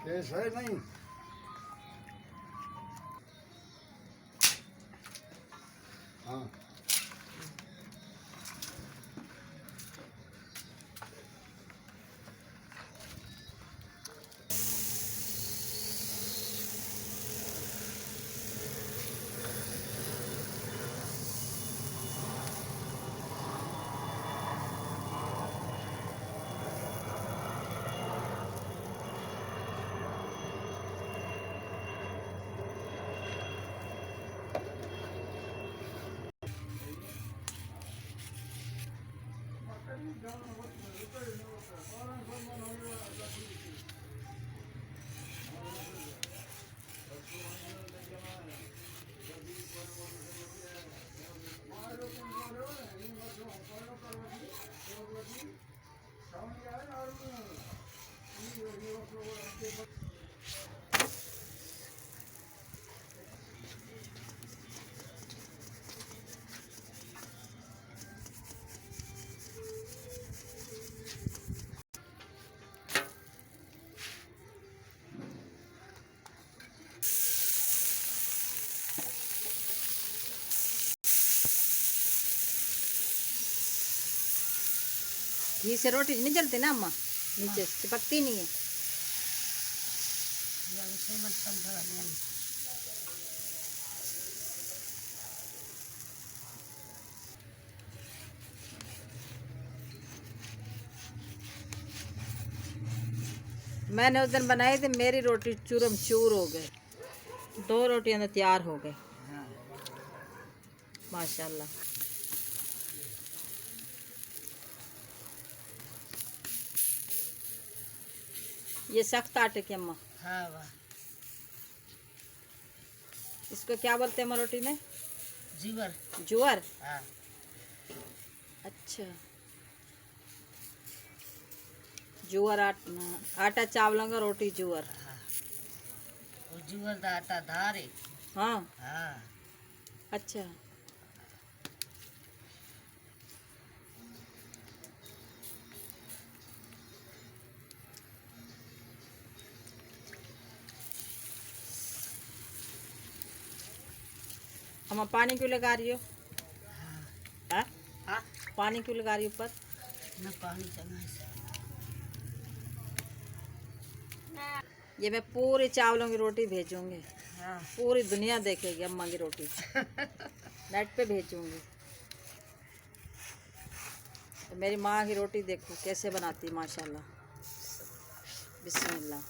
तेज है नहीं। हाँ घी से रोटी नहीं जलती ना अम्मा, नीचे चिपकती नहीं है। मैंने उस दिन बनाई थी, मेरी रोटी चूरम चूर हो गए। 2 रोटियां तो तैयार हो गए। माशाल्लाह। ये सख्त आटे की अम्मा। हाँ वाह। इसको क्या बोलते हैं अम्मा रोटी में? जीवर। जुअर। हाँ। अच्छा, जुअर आटा चावलों का रोटी जुअर। हाँ। वो जीवर का आटा धारे। हाँ। हाँ। अच्छा, अम्मा पानी क्यों लगा रही हो? हाँ? हाँ। पानी क्यों लगा रही हो ऊपर? न पानी चला से। ये मैं पूरी चावलों की रोटी भेजूंगी। हाँ। पूरी दुनिया देखेगी अम्मा की रोटी। नेट पे भेजूंगी। तो मेरी माँ की रोटी देखो कैसे बनाती है, माशाल्लाह। बिस्मिल्लाह।